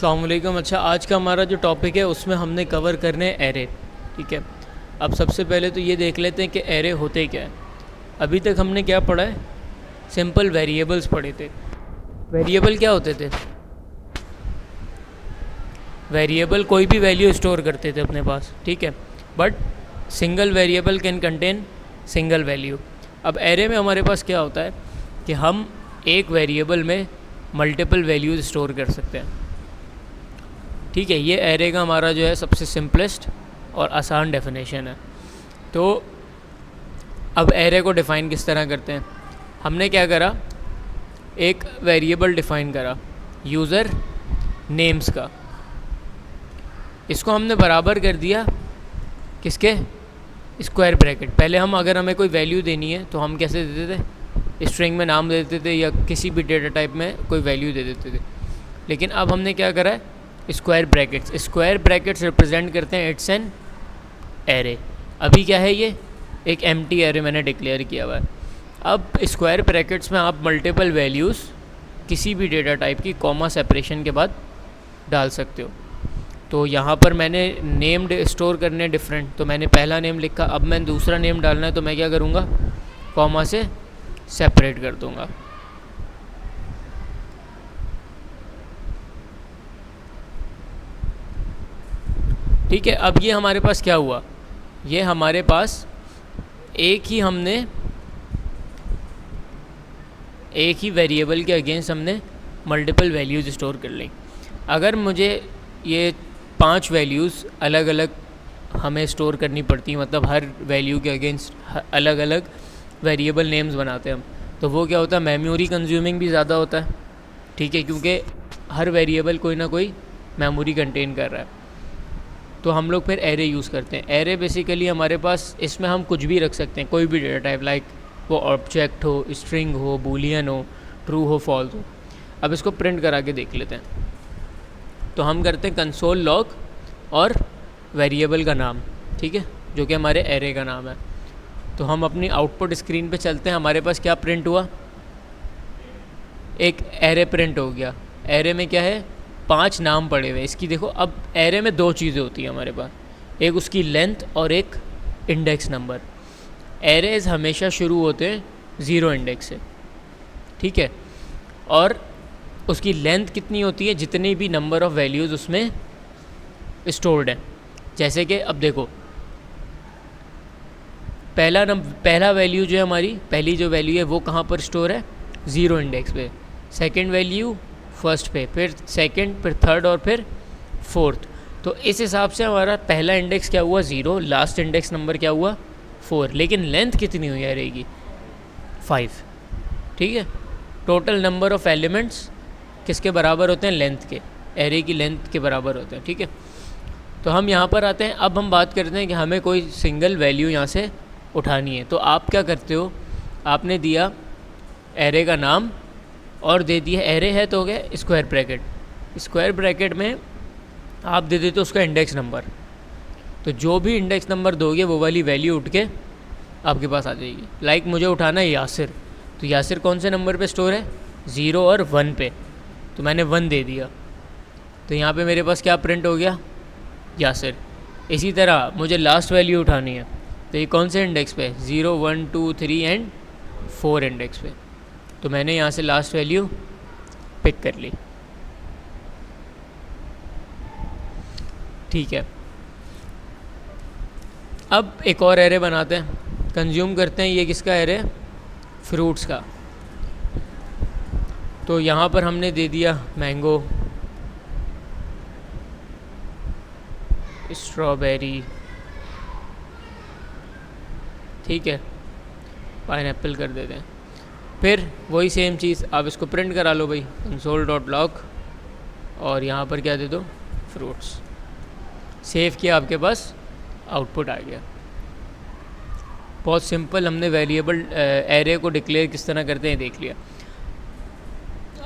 अस्सलाम वालेकुम। अच्छा, आज का हमारा जो टॉपिक है उसमें हमने कवर करने एरे। ठीक है, अब सबसे पहले तो ये देख लेते हैं कि एरे होते क्या है। अभी तक हमने क्या पढ़ा है, सिंपल वेरिएबल्स पढ़े थे। वेरिएबल क्या होते थे? वेरिएबल कोई भी वैल्यू स्टोर करते थे अपने पास, ठीक है, but single variable can contain single value. अब एरे में हमारे पास क्या होता है कि हम एक वेरिएबल में मल्टीपल वैल्यूज स्टोर कर सकते हैं। ठीक है, ये एरे का हमारा जो है सबसे सिंपलेस्ट और आसान डेफिनेशन है। तो अब एरे को डिफ़ाइन किस तरह करते हैं? हमने क्या करा, एक वेरिएबल डिफ़ाइन करा यूज़र नेम्स का। इसको हमने बराबर कर दिया किसके? Square bracket. पहले हम अगर हमें कोई वैल्यू देनी है तो हम कैसे देते थे? स्ट्रिंग में नाम दे देते थे या किसी भी डेटा टाइप में कोई वैल्यू दे देते थे। लेकिन अब हमने क्या करा है, square brackets. Square brackets represent करते हैं इट्स एन एरे। अभी क्या है, ये एक एम्प्टी एरे मैंने डिक्लेयर किया हुआ है। अब स्क्वायर ब्रैकेट्स में आप मल्टीपल वैल्यूज़ किसी भी डेटा टाइप की कॉमा सेपरेशन के बाद डाल सकते हो। तो यहाँ पर मैंने नेम्ड स्टोर करने डिफरेंट, तो मैंने पहला नेम लिखा। अब मैं दूसरा नेम डालना है तो मैं क्या करूँगा, कॉमा से सेपरेट कर दूँगा। ठीक है, अब ये हमारे पास क्या हुआ, ये हमारे पास एक ही वेरिएबल के अगेंस्ट हमने मल्टीपल वैल्यूज़ स्टोर कर ली। अगर मुझे ये 5 वैल्यूज़ अलग अलग हमें स्टोर करनी पड़ती, मतलब हर वैल्यू के अगेंस्ट अलग अलग वेरिएबल नेम्स बनाते हैं हम, तो वो क्या होता है, मेमोरी कंज्यूमिंग भी ज़्यादा होता है। ठीक है, क्योंकि हर वेरिएबल कोई ना कोई मेमोरी कंटेन कर रहा है। तो हम लोग फिर एरे यूज़ करते हैं। एरे बेसिकली हमारे पास, इसमें हम कुछ भी रख सकते हैं, कोई भी डेटा टाइप, लाइक वो ऑब्जेक्ट हो, स्ट्रिंग हो, बूलियन हो, ट्रू हो, फॉल्स हो। अब इसको प्रिंट करा के देख लेते हैं। तो हम करते हैं कंसोल लॉग और वेरिएबल का नाम, ठीक है, जो कि हमारे एरे का नाम है। तो हम अपनी आउटपुट स्क्रीन पे चलते हैं। हमारे पास क्या प्रिंट हुआ, एक एरे प्रिंट हो गया। एरे में क्या है, 5 नाम पड़े हुए। इसकी देखो, अब एरे में 2 चीज़ें होती हैं हमारे पास, एक उसकी लेंथ और एक इंडेक्स नंबर। एरेज हमेशा शुरू होते हैं 0 इंडेक्स से, ठीक है, और उसकी लेंथ कितनी होती है, जितनी भी नंबर ऑफ़ वैल्यूज़ उसमें स्टोर्ड हैं। जैसे कि अब देखो, पहला वैल्यू जो है हमारी, पहली जो वैल्यू है वो कहाँ पर स्टोर है, 0 इंडेक्स पे। सेकंड वैल्यू फर्स्ट पे, फिर सेकंड, फिर थर्ड और फिर फोर्थ। तो इस हिसाब से हमारा पहला इंडेक्स क्या हुआ, 0, लास्ट इंडेक्स नंबर क्या हुआ, 4। लेकिन लेंथ कितनी हुई रहेगी, 5। ठीक है, टोटल नंबर ऑफ़ एलिमेंट्स किसके बराबर होते हैं, लेंथ के, एरे की लेंथ के बराबर होते हैं। ठीक है, तो हम यहाँ पर आते हैं। अब हम बात करते हैं कि हमें कोई सिंगल वैल्यू यहाँ से उठानी है। तो आप क्या करते हो, आपने दिया एरे का नाम और दे दिया, एरे है तो हो गया स्क्वायर ब्रैकेट। स्क्वायर ब्रैकेट में आप दे देते हो उसका इंडेक्स नंबर। तो जो भी इंडेक्स नंबर दोगे वो वाली वैल्यू उठ के आपके पास आ जाएगी। लाइक मुझे उठाना है यासिर, तो यासिर कौन से नंबर पे स्टोर है, 0 और 1 पे, तो मैंने 1 दे दिया। तो यहाँ पे मेरे पास क्या प्रिंट हो गया, यासिर। इसी तरह मुझे लास्ट वैल्यू उठानी है, तो ये कौन से इंडेक्स पे, 0, 1, 2, 3 एंड 4 इंडेक्स पे, तो मैंने यहाँ से लास्ट वैल्यू पिक कर ली। ठीक है, अब एक और एरे बनाते हैं, कंज्यूम करते हैं। ये किसका एरे, फ्रूट्स का। तो यहाँ पर हमने दे दिया मैंगो, स्ट्रॉबेरी, ठीक है, पाइनएप्पल कर देते हैं। फिर वही सेम चीज़, आप इसको प्रिंट करा लो भाई, console.log, और यहाँ पर क्या दे दो, फ्रूट्स। सेव किया, आपके पास आउटपुट आ गया। बहुत सिंपल, हमने वेरिएबल एरे को डिक्लेयर किस तरह करते हैं देख लिया।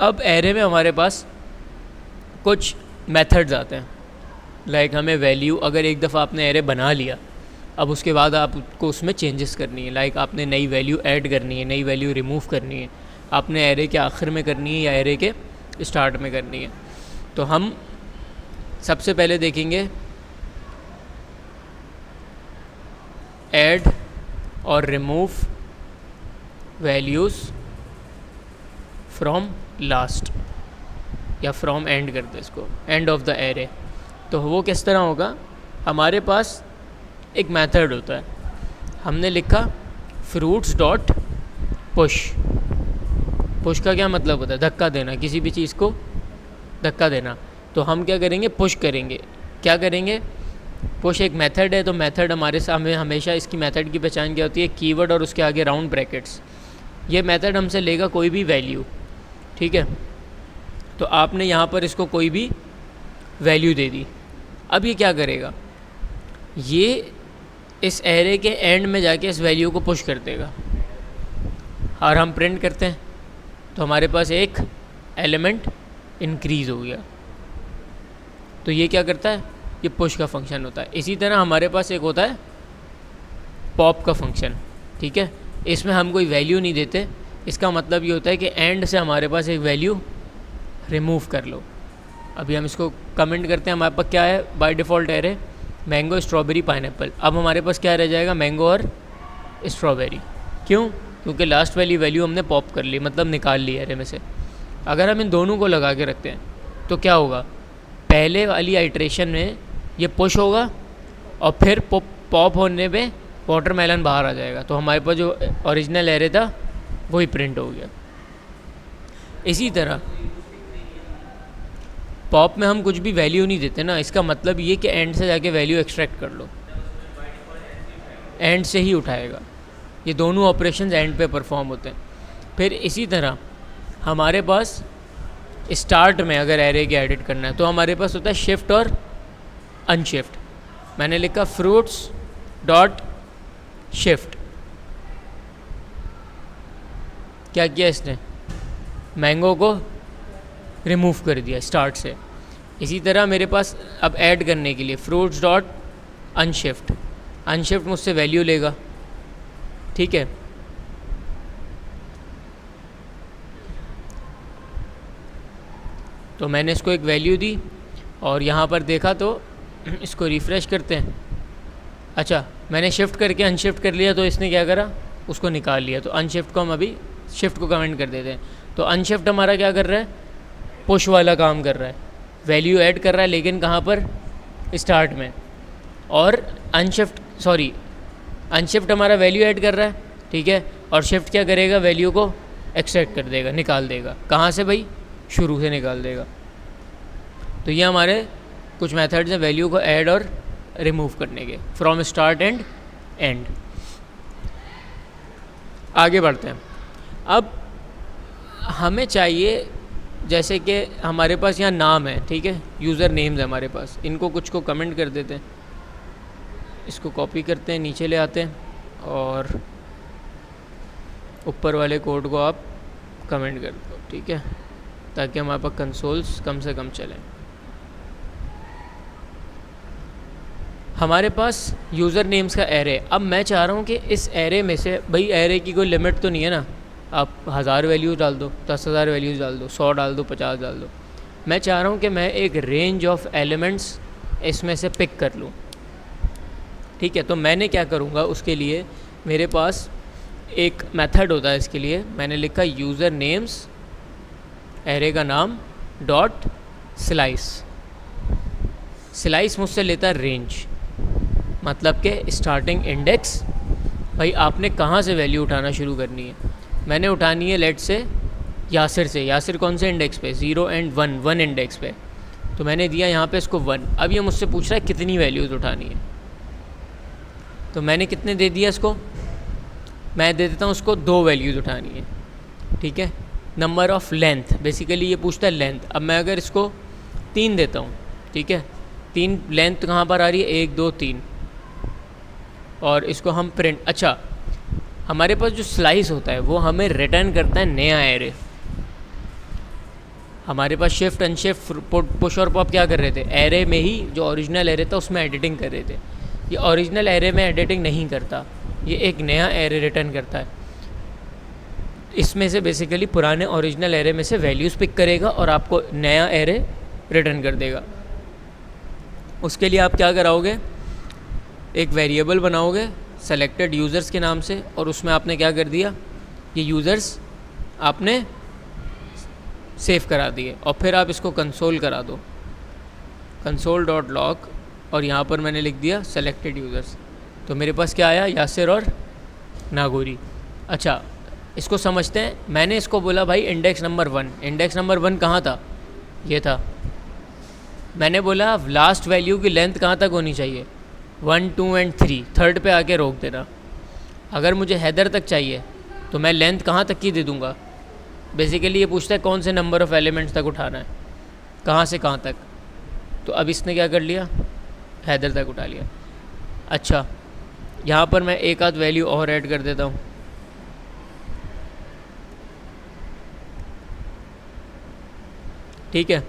अब एरे में हमारे पास कुछ मेथड्स आते हैं। लाइक हमें वैल्यू, अगर एक दफ़ा आपने एरे बना लिया, अब उसके बाद आपको उसमें चेंजेस करनी है। लाइक आपने नई वैल्यू ऐड करनी है, नई वैल्यू रिमूव करनी है, आपने एरे के आखिर में करनी है या एरे के स्टार्ट में करनी है। तो हम सबसे पहले देखेंगे ऐड और रिमूव वैल्यूज़ फ्रॉम लास्ट, या फ्रॉम एंड करते इसको, एंड ऑफ द एरे। तो वो किस तरह होगा, हमारे पास एक मेथड होता है, हमने लिखा फ्रूट्स डॉट पुश। पुश का क्या मतलब होता है, धक्का देना, किसी भी चीज़ को धक्का देना। तो हम क्या करेंगे, पुश करेंगे। क्या करेंगे, पुश एक मेथड है, तो मेथड हमारे सामने हमेशा इसकी मेथड की पहचान क्या होती है, कीवर्ड और उसके आगे राउंड ब्रैकेट्स। ये मेथड हमसे लेगा कोई भी वैल्यू, ठीक है। तो आपने यहाँ पर इसको कोई भी वैल्यू दे दी। अब ये क्या करेगा, ये इस एरे के एंड में जाके इस वैल्यू को पुश कर देगा, और हम प्रिंट करते हैं तो हमारे पास एक एलिमेंट इंक्रीज़ हो गया। तो ये क्या करता है, ये पुश का फंक्शन होता है। इसी तरह हमारे पास एक होता है पॉप का फंक्शन, ठीक है। इसमें हम कोई वैल्यू नहीं देते, इसका मतलब ये होता है कि एंड से हमारे पास एक वैल्यू रिमूव कर लो। अभी हम इसको कमेंट करते हैं, हमारे पास क्या है by default array, mango, strawberry, pineapple. अब हमारे पास क्या रह जाएगा, मैंगो और स्ट्रॉबेरी। क्यों, क्योंकि लास्ट वाली वैल्यू हमने पॉप कर ली, मतलब निकाल ली एरे में से। अगर हम इन दोनों को लगा के रखते हैं तो क्या होगा, पहले वाली आइट्रेशन में ये पुश होगा और फिर पॉप होने पे वाटरमेलन बाहर आ जाएगा। तो हमारे पास जो ओरिजिनल एरे था वही प्रिंट हो गया। इसी तरह पॉप में हम कुछ भी वैल्यू नहीं देते ना, इसका मतलब ये कि एंड से जाके वैल्यू एक्सट्रैक्ट कर लो, एंड से ही उठाएगा। ये दोनों ऑपरेशंस एंड पे परफॉर्म होते हैं। फिर इसी तरह हमारे पास स्टार्ट में अगर एरे के एडिट करना है तो हमारे पास होता है शिफ्ट और अनशिफ्ट। मैंने लिखा फ्रूट्स डॉट शिफ्ट, क्या किया इसने, मैंगो को रिमूव कर दिया स्टार्ट से। इसी तरह मेरे पास अब ऐड करने के लिए फ्रूट्स डॉट अनशिफ्ट, अनशिफ्ट मुझसे वैल्यू लेगा, ठीक है। तो मैंने इसको एक वैल्यू दी और यहाँ पर देखा तो इसको रिफ़्रेश करते हैं। अच्छा, मैंने शिफ्ट करके अनशिफ्ट कर लिया तो इसने क्या करा, उसको निकाल लिया। तो अनशिफ्ट को हम अभी शिफ्ट को कमेंट कर देते हैं। तो अनशिफ्ट हमारा क्या कर रहा है, पुश वाला काम कर रहा है, वैल्यू ऐड कर रहा है, लेकिन कहाँ पर, स्टार्ट में। और अनशिफ्ट हमारा वैल्यू ऐड कर रहा है, ठीक है। और शिफ्ट क्या करेगा, वैल्यू को एक्सट्रैक्ट कर देगा, निकाल देगा। कहाँ से भाई, शुरू से निकाल देगा। तो ये हमारे कुछ मेथड्स हैं वैल्यू को ऐड और रिमूव करने के, फ्रॉम स्टार्ट एंड एंड। आगे बढ़ते हैं। अब हमें चाहिए, जैसे कि हमारे पास यहाँ नाम है, ठीक है, यूज़र नेम्स है हमारे पास, इनको कुछ को कमेंट कर देते हैं। इसको कॉपी करते हैं, नीचे ले आते हैं और ऊपर वाले कोड को आप कमेंट कर दो, ठीक है, ताकि हमारे पास कंसोल्स कम से कम चलें। हमारे पास यूज़र नेम्स का एरे। अब मैं चाह रहा हूँ कि इस एरे में से, भाई एरे की कोई लिमिट तो नहीं है ना, आप 1000 वैल्यूज़ डाल दो, 10,000 वैल्यूज़ डाल दो, 100 डाल दो, 50 डाल दो। मैं चाह रहा हूँ कि मैं एक रेंज ऑफ एलिमेंट्स इसमें से पिक कर लूँ, ठीक है। तो मैंने क्या करूँगा, उसके लिए मेरे पास एक मेथड होता है इसके लिए। मैंने लिखा यूज़र नेम्स, एरे का नाम, डॉट स्लाइस। स्लाइस मुझसे लेता है रेंज, मतलब कि स्टार्टिंग इंडेक्स, भाई आपने कहाँ से वैल्यू उठाना शुरू करनी है। मैंने उठानी है लेट से यासिर से। यासिर कौन से इंडेक्स पे, 0 एंड 1 इंडेक्स पे। तो मैंने दिया यहाँ पे इसको 1। अब ये मुझसे पूछ रहा है कितनी वैल्यूज़ उठानी है, तो मैंने कितने दे दिया इसको, मैं दे देता हूँ उसको 2 वैल्यूज़ उठानी है, ठीक है। नंबर ऑफ़ लेंथ, बेसिकली ये पूछता है लेंथ। अब मैं अगर इसको 3 देता हूँ, ठीक है, 3 लेंथ कहाँ पर आ रही है, 1 2 3, और इसको हम प्रिंट। अच्छा, हमारे पास जो स्लाइस होता है वो हमें रिटर्न करता है नया एरे। हमारे पास शिफ्ट अनशिफ्ट पुश और पॉप क्या कर रहे थे, एरे में ही जो ओरिजिनल एरे था उसमें एडिटिंग कर रहे थे। ये ओरिजिनल एरे में एडिटिंग नहीं करता, ये एक नया एरे रिटर्न करता है। इसमें से बेसिकली पुराने ओरिजिनल एरे में से वैल्यूज़ पिक करेगा और आपको नया एरे रिटर्न कर देगा। उसके लिए आप क्या कराओगे, एक वेरिएबल बनाओगे सेलेक्टेड यूज़र्स के नाम से, और उसमें आपने क्या कर दिया, ये यूज़र्स आपने सेव करा दिए, और फिर आप इसको कंसोल करा दो, console.log, और यहाँ पर मैंने लिख दिया सेलेक्टेड यूज़र्स। तो मेरे पास क्या आया, यासिर और नागौरी। अच्छा, इसको समझते हैं। मैंने इसको बोला भाई इंडेक्स नंबर 1, इंडेक्स नंबर 1 कहाँ था, ये था। मैंने बोला लास्ट वैल्यू की लेंथ कहाँ तक होनी चाहिए, 1, 2 एंड 3, थर्ड पे आके रोक देना। अगर मुझे हैदर तक चाहिए तो मैं लेंथ कहाँ तक की दे दूँगा। बेसिकली ये पूछता है कौन से नंबर ऑफ़ एलिमेंट्स तक उठाना है, कहाँ से कहाँ तक। तो अब इसने क्या कर लिया, हैदर तक उठा लिया। अच्छा, यहाँ पर मैं एक आध वैल्यू और ऐड कर देता हूँ। ठीक है,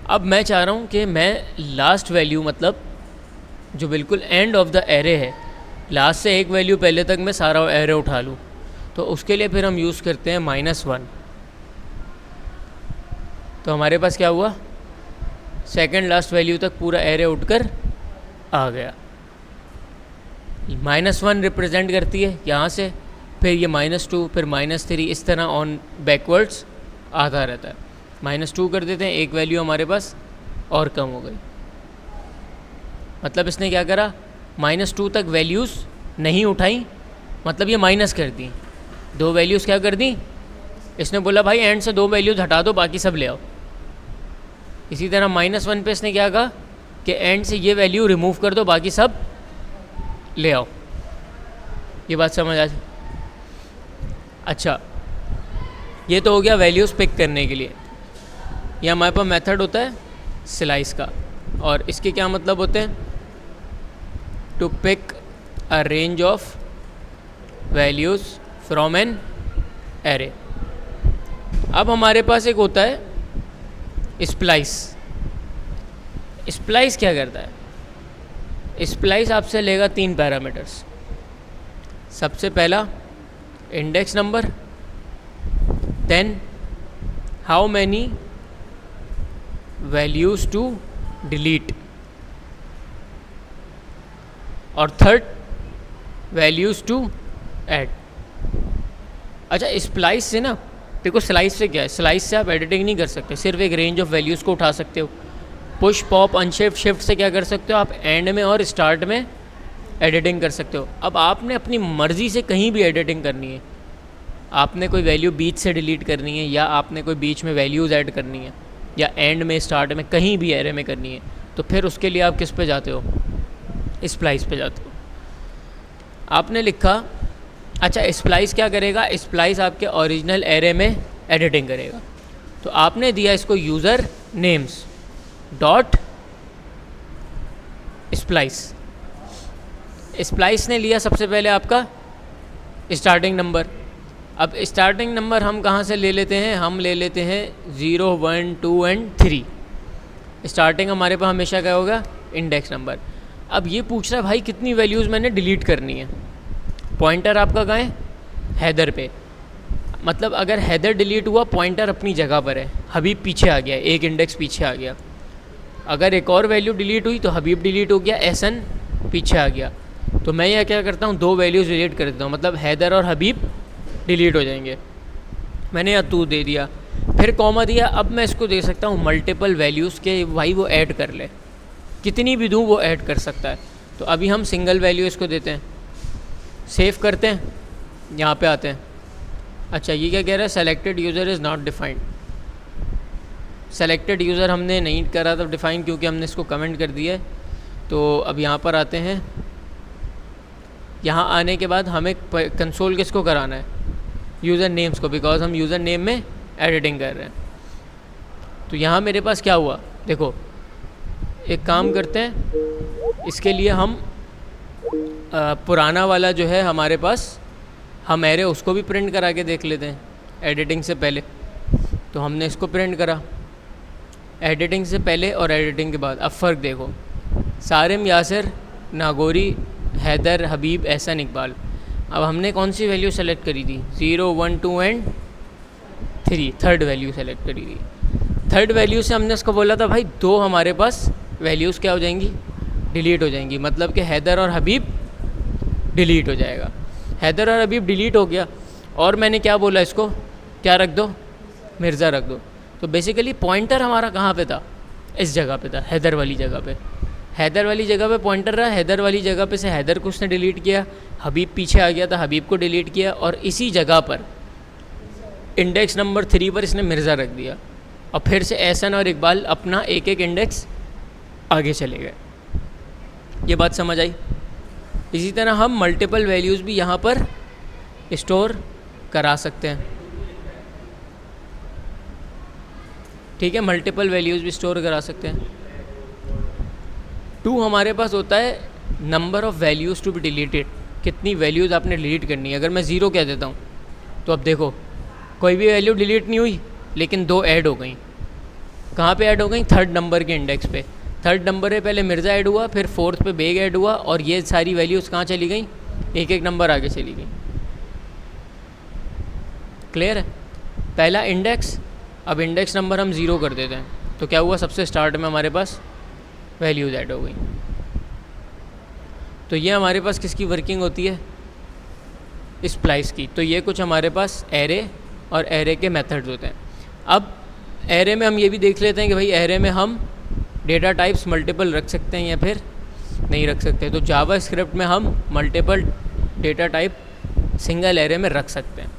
अब मैं चाह रहा हूँ कि मैं लास्ट वैल्यू, मतलब जो बिल्कुल एंड ऑफ द एरे है, लास्ट से एक वैल्यू पहले तक मैं सारा एरे उठा लूँ। तो उसके लिए फिर हम यूज़ करते हैं -1। तो हमारे पास क्या हुआ, सेकंड लास्ट वैल्यू तक पूरा एरे उठकर आ गया। -1 रिप्रेजेंट करती है यहाँ से, फिर ये -2, फिर -3, इस तरह ऑन बैकवर्ड्स आता रहता है। -2 कर देते हैं, एक वैल्यू हमारे पास और कम हो गई। मतलब इसने क्या करा, -2 तक वैल्यूज़ नहीं उठाई, मतलब ये माइनस कर दी। 2 वैल्यूज़ क्या कर दी, इसने बोला भाई एंड से 2 वैल्यूज़ हटा दो, बाकी सब ले आओ। इसी तरह -1 पे इसने क्या कहा कि एंड से ये वैल्यू रिमूव कर दो, बाकी सब ले आओ। ये बात समझ आ। अच्छा, ये तो हो गया वैल्यूज़ पिक करने के लिए। ये हमारे पास मेथड होता है स्लाइस का, और इसके क्या मतलब होते हैं, to pick a range of values from an array. अब हमारे पास एक होता है स्प्लाइस। स्प्लाइस क्या करता है, स्प्लाइस आपसे लेगा 3 पैरामीटर्स। सबसे पहला index number, then how many values to delete, और थर्ड वैल्यूज़ टू ऐड। अच्छा, स्प्लाइस से ना, देखो स्लाइस से क्या है, स्लाइस से आप एडिटिंग नहीं कर सकते, सिर्फ एक रेंज ऑफ वैल्यूज़ को उठा सकते हो। पुश, पॉप, अनशिफ्ट, शिफ्ट से क्या कर सकते हो आप, एंड में और स्टार्ट में एडिटिंग कर सकते हो। अब आपने अपनी मर्ज़ी से कहीं भी एडिटिंग करनी है, आपने कोई वैल्यू बीच से डिलीट करनी है, या आपने कोई बीच में वैल्यूज़ ऐड करनी है, या एंड में, स्टार्ट में, कहीं भी एरे में करनी है, तो फिर उसके लिए आप किस पे जाते हो, स्प्लाइस पे जाते हो। आपने लिखा, अच्छा स्प्लाइस क्या करेगा, स्प्लाइस आपके ओरिजिनल एरे में एडिटिंग करेगा। तो आपने दिया इसको user names dot splice. Splice ने लिया सबसे पहले आपका स्टार्टिंग नंबर। अब स्टार्टिंग नंबर हम कहाँ से ले लेते हैं, हम ले लेते हैं 0, 1, 2 एंड 3। स्टार्टिंग हमारे पास हमेशा क्या होगा, इंडेक्स नंबर। अब ये पूछ रहा है भाई कितनी वैल्यूज़ मैंने डिलीट करनी है। पॉइंटर आपका कहाँ है, हैदर पे। मतलब अगर हैदर डिलीट हुआ, पॉइंटर अपनी जगह पर है, हबीब पीछे आ गया, एक इंडेक्स पीछे आ गया। अगर एक और वैल्यू डिलीट हुई तो हबीब डिलीट हो गया, एसन पीछे आ गया। तो मैं यह क्या करता हूँ, 2 वैल्यूज़ डिलीट कर देता हूँ, मतलब हैदर और हबीब डिलीट हो जाएंगे। मैंने यहाँ 2 दे दिया, फिर कॉमा दिया। अब मैं इसको दे सकता हूँ मल्टीपल वैल्यूज़ के, भाई वो ऐड कर ले, कितनी भी दूँ वो ऐड कर सकता है। तो अभी हम सिंगल वैल्यू इसको देते हैं, सेव करते हैं, यहाँ पे आते हैं। अच्छा, ये क्या कह रहा है, selected user is not defined. Selected user हमने नहीं करा था डिफ़ाइन, क्योंकि हमने इसको कमेंट कर दिया है। तो अब यहाँ पर आते हैं, यहाँ आने के बाद हमें कंसोल किसको कराना है, यूज़र नेम्स को, बिकॉज हम यूज़र नेम में एडिटिंग कर रहे हैं। तो यहाँ मेरे पास क्या हुआ, देखो एक काम करते हैं, इसके लिए हम पुराना वाला जो है हमारे पास, हम एरे उसको भी प्रिंट करा के देख लेते हैं एडिटिंग से पहले। तो हमने इसको प्रिंट करा एडिटिंग से पहले और एडिटिंग के बाद। अब फ़र्क देखो, सारिम, यासिर, नागौरी, हैदर, हबीब, एहसन, इकबाल। अब हमने कौन सी वैल्यू सेलेक्ट करी थी, 0, 1, 2 एंड 3, थर्ड वैल्यू सेलेक्ट करी थी। थर्ड वैल्यू से हमने उसको बोला था भाई 2 हमारे पास वैल्यूज़ क्या हो जाएंगी, डिलीट हो जाएंगी। मतलब कि हैदर और हबीब डिलीट हो जाएगा। हैदर और हबीब डिलीट हो गया और मैंने क्या बोला, इसको क्या रख दो, मिर्ज़ा रख दो। तो बेसिकली पॉइंटर हमारा कहाँ पे था, इस जगह पे था, हैदर वाली जगह पे। हैदर वाली जगह पे पॉइंटर रहा, हैदर वाली जगह पे से हैदर को उसने डिलीट किया, हबीब पीछे आ गया था, हबीब को डिलीट किया, और इसी जगह पर इंडेक्स नंबर 3 पर इसने मिर्ज़ा रख दिया। और फिर से एहसन और इकबाल अपना एक एक इंडेक्स आगे चले गए। ये बात समझ आई। इसी तरह हम मल्टीपल वैल्यूज़ भी यहाँ पर स्टोर करा सकते हैं। ठीक है, मल्टीपल वैल्यूज़ भी स्टोर करा सकते हैं। 2 हमारे पास होता है number of values to be deleted, कितनी वैल्यूज़ आपने डिलीट करनी है। अगर मैं 0 कह देता हूँ तो अब देखो कोई भी वैल्यू डिलीट नहीं हुई, लेकिन 2 ऐड हो गई। कहाँ पे ऐड हो गई, 3rd नंबर के इंडेक्स पे। 3rd नंबर पे पहले मिर्ज़ा ऐड हुआ, फिर 4th पे बेग ऐड हुआ, और ये सारी वैल्यूज़ कहाँ चली गई, एक एक नंबर आगे चली गई। क्लियर है। पहला इंडेक्स, अब इंडेक्स नंबर हम 0 कर देते हैं तो क्या हुआ, सबसे स्टार्ट में हमारे पास वैल्यूज़ ऐड हो गई। तो ये हमारे पास किसकी वर्किंग होती है, स्प्लाइस की। तो ये कुछ हमारे पास एरे और एरे के मेथड्स होते हैं। अब एरे में हम ये भी देख लेते हैं कि भाई एरे में हम डेटा टाइप्स मल्टीपल रख सकते हैं या फिर नहीं रख सकते। तो जावा स्क्रिप्ट में हम multiple data type single array में रख सकते हैं।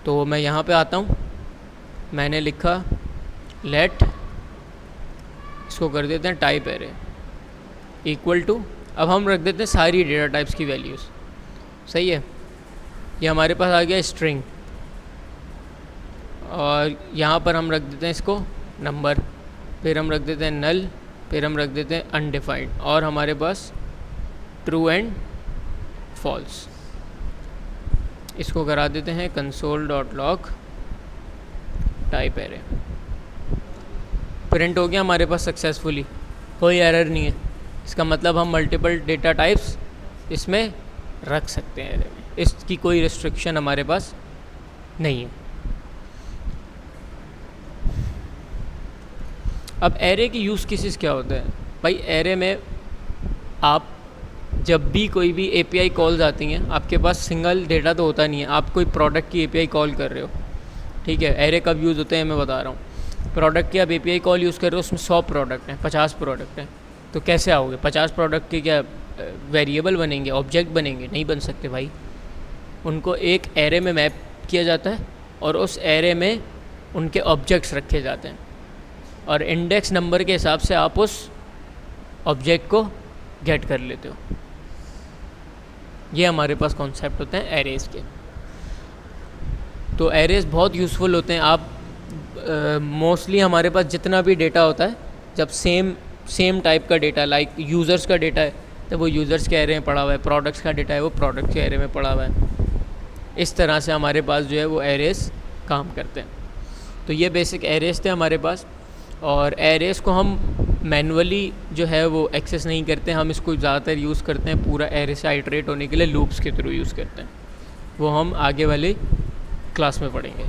तो मैं यहाँ पे आता हूँ, मैंने लिखा लेट, इसको कर देते हैं टाइप एरे इक्वल टू, अब हम रख देते हैं सारी डेटा टाइप्स की वैल्यूज़। सही है, ये हमारे पास आ गया स्ट्रिंग, और यहाँ पर हम रख देते हैं इसको नंबर, फिर हम रख देते हैं नल, फिर हम रख देते हैं अनडिफाइंड, और हमारे पास ट्रू एंड फॉल्स। इसको करा देते हैं console.log टाइप एरे। प्रिंट हो गया हमारे पास सक्सेसफुली, कोई एरर नहीं है। इसका मतलब हम मल्टीपल डेटा टाइप्स इसमें रख सकते हैं एरे में, इसकी कोई रिस्ट्रिक्शन हमारे पास नहीं है। अब एरे की यूज़ केसेस क्या होते हैं भाई, एरे में आप जब भी कोई भी API कॉल्स आती हैं, आपके पास सिंगल डेटा तो होता नहीं है, आप कोई प्रोडक्ट की API कॉल कर रहे हो। ठीक है, एरे कब यूज़ होते हैं मैं बता रहा हूँ। प्रोडक्ट की आप API कॉल यूज़ कर रहे हो, उसमें 100 प्रोडक्ट हैं, 50 प्रोडक्ट हैं, तो कैसे आओगे 50 प्रोडक्ट के, क्या वेरिएबल बनेंगे, ऑब्जेक्ट बनेंगे? नहीं बन सकते भाई। उनको एक एरे में मैप किया जाता है और उस एरे में उनके ऑब्जेक्ट्स रखे जाते हैं, और इंडेक्स नंबर के हिसाब से आप उस ऑब्जेक्ट को गेट कर लेते हो। ये हमारे पास कॉन्सेप्ट होते हैं एरेज़ के। तो एरेज़ बहुत यूज़फुल होते हैं। आप मोस्टली हमारे पास जितना भी डेटा होता है, जब सेम टाइप का डेटा, लाइक यूज़र्स का डेटा है तो वो यूज़र्स के एरे में पड़ा हुआ है, प्रोडक्ट्स का डेटा है वो प्रोडक्ट्स के एरे में पड़ा हुआ है। इस तरह से हमारे पास जो है वो एरेज़ काम करते हैं। तो ये बेसिक एरेज़ थे हमारे पास, और एरेज़ को हम मैनुअली जो है वो एक्सेस नहीं करते, हम इसको ज़्यादातर यूज़ करते हैं पूरा एरे से आइटरेट होने के लिए लूप्स के थ्रू यूज़ करते हैं। वो हम आगे वाले क्लास में पढ़ेंगे।